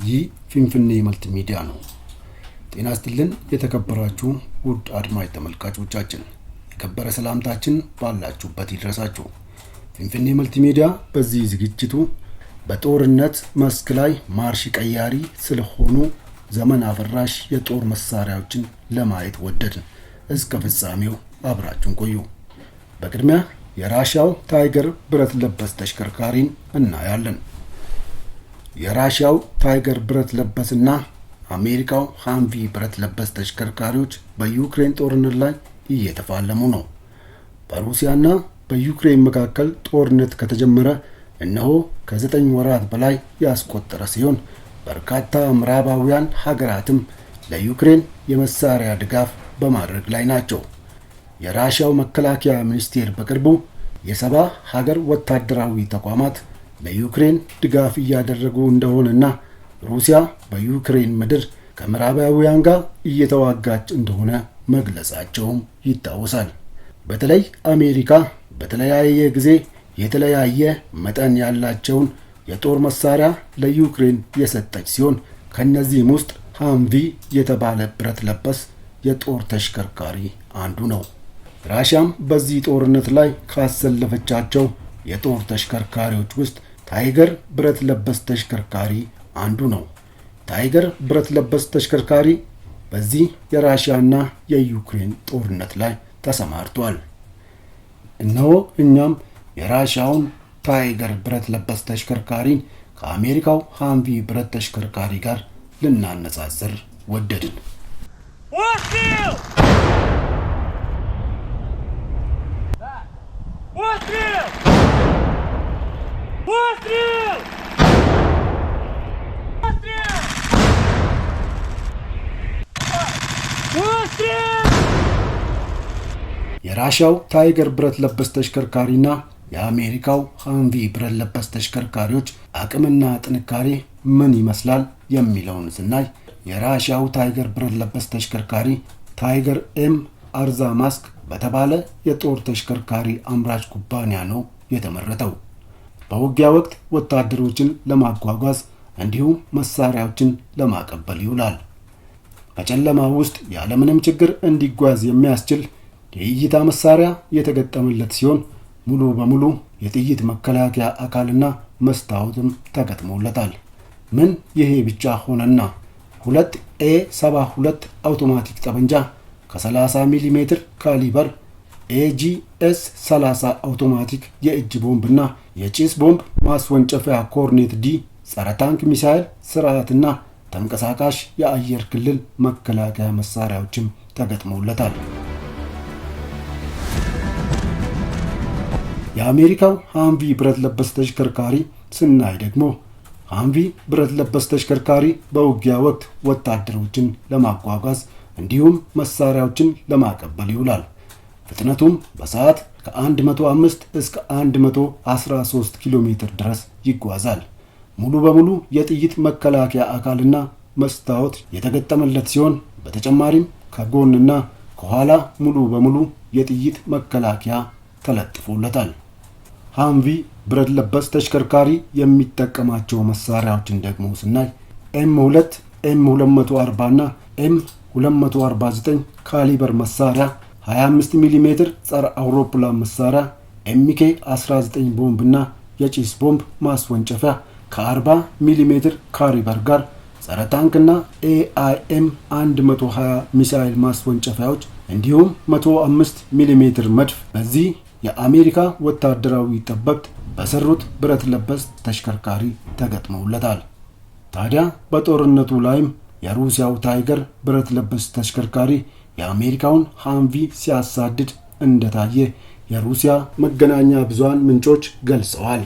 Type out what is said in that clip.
ይህ ፊንፊኔ መልቲ ሚዲያ ነው። ጤና ይስጥልን የተከበራችሁ ውድ አድማጭ ተመልካቾቻችን፣ የከበረ ሰላምታችን ባላችሁበት ይድረሳችሁ። ፊንፊኔ መልቲ ሚዲያ በዚህ ዝግጅቱ በጦርነት መስክ ላይ ማርሽ ቀያሪ ስለሆኑ ዘመን አፈራሽ የጦር መሳሪያዎችን ለማየት ወደድን። እስከ ፍጻሜው አብራችሁን ቆዩ። በቅድሚያ የራሻው ታይገር ብረት ለበስ ተሽከርካሪን እናያለን። የራሻው ታይገር ብረት ለበስና አሜሪካው ሃምቪ ብረት ለበስ ተሽከርካሪዎች በዩክሬን ጦርነት ላይ እየተፋለሙ ነው። በሩሲያና በዩክሬን መካከል ጦርነት ከተጀመረ እነሆ ከ9 ወራት በላይ ያስቆጠረ ሲሆን በርካታ ምዕራባውያን ሀገራትም ለዩክሬን የመሳሪያ ድጋፍ በማድረግ ላይ ናቸው። የራሻው መከላከያ ሚኒስቴር በቅርቡ የሰባ ሀገር ወታደራዊ ተቋማት ለዩክሬን ድጋፍ እያደረጉ እንደሆነና ሩሲያ በዩክሬን ምድር ከምዕራባውያን ጋር እየተዋጋች እንደሆነ መግለጻቸውም ይታወሳል። በተለይ አሜሪካ በተለያየ ጊዜ የተለያየ መጠን ያላቸውን የጦር መሳሪያ ለዩክሬን የሰጠች ሲሆን ከነዚህም ውስጥ ሃምቪ የተባለ ብረት ለበስ የጦር ተሽከርካሪ አንዱ ነው። ራሻም በዚህ ጦርነት ላይ ካሰለፈቻቸው የጦር ተሽከርካሪዎች ውስጥ ታይገር ብረት ለበስ ተሽከርካሪ አንዱ ነው። ታይገር ብረት ለበስ ተሽከርካሪ በዚህ የራሻና የዩክሬን ጦርነት ላይ ተሰማርቷል። እነሆ እኛም የራሻውን ታይገር ብረት ለበስ ተሽከርካሪን ከአሜሪካው ሃምቪ ብረት ተሽከርካሪ ጋር ልናነጻጽር ወደድን። የራሻው ታይገር ብረት ለበስ ተሽከርካሪና የአሜሪካው ሃምቪ ብረት ለበስ ተሽከርካሪዎች አቅምና ጥንካሬ ምን ይመስላል የሚለውን ስናይ የራሻው ታይገር ብረት ለበስ ተሽከርካሪ ታይገር ኤም አርዛማስክ በተባለ የጦር ተሽከርካሪ አምራች ኩባንያ ነው የተመረተው። በውጊያ ወቅት ወታደሮችን ለማጓጓዝ እንዲሁም መሳሪያዎችን ለማቀበል ይውላል። በጨለማ ውስጥ ያለምንም ችግር እንዲጓዝ የሚያስችል የእይታ መሳሪያ የተገጠመለት ሲሆን ሙሉ በሙሉ የጥይት መከላከያ አካልና መስታወትም ተገጥሞለታል። ምን ይሄ ብቻ ሆነና 2 A72 አውቶማቲክ ጠመንጃ ከ30 ሚሜ ካሊበር AGS 30 አውቶማቲክ የእጅ ቦምብና የጭስ ቦምብ ማስወንጨፊያ ኮርኔት ዲ ጸረ ታንክ ሚሳኤል ስርዓትና ተንቀሳቃሽ የአየር ክልል መከላከያ መሳሪያዎችም ተገጥሞለታል። የአሜሪካው ሃምቪ ብረት ለበስ ተሽከርካሪ ስናይ ደግሞ ሃምቪ ብረት ለበስ ተሽከርካሪ በውጊያ ወቅት ወታደሮችን ለማጓጓዝ እንዲሁም መሳሪያዎችን ለማቀበል ይውላል። ፍጥነቱም በሰዓት ከ105 እስከ 113 ኪሎ ሜትር ድረስ ይጓዛል። ሙሉ በሙሉ የጥይት መከላከያ አካልና መስታወት የተገጠመለት ሲሆን በተጨማሪም ከጎንና ከኋላ ሙሉ በሙሉ የጥይት መከላከያ ተለጥፎለታል። ሃምቪ ብረት ለበስ ተሽከርካሪ የሚጠቀማቸው መሳሪያዎችን ደግሞ ስናይ M2 M240 እና M249 ካሊበር መሳሪያ፣ 25 ሚሜ ጸረ አውሮፕላን መሳሪያ፣ MK19 ቦምብና የጭስ ቦምብ ማስወንጨፊያ ከ40 ሚሜ ካሊበር ጋር ጸረ ታንክና AIM 120 ሚሳኤል ማስወንጨፊያዎች እንዲሁም 105 ሚሜ መድፍ በዚህ የአሜሪካ ወታደራዊ ጠበብት በሰሩት ብረት ለበስ ተሽከርካሪ ተገጥመውለታል። ታዲያ በጦርነቱ ላይም የሩሲያው ታይገር ብረት ለበስ ተሽከርካሪ የአሜሪካውን ሃምቪ ሲያሳድድ እንደታየ የሩሲያ መገናኛ ብዙሃን ምንጮች ገልጸዋል።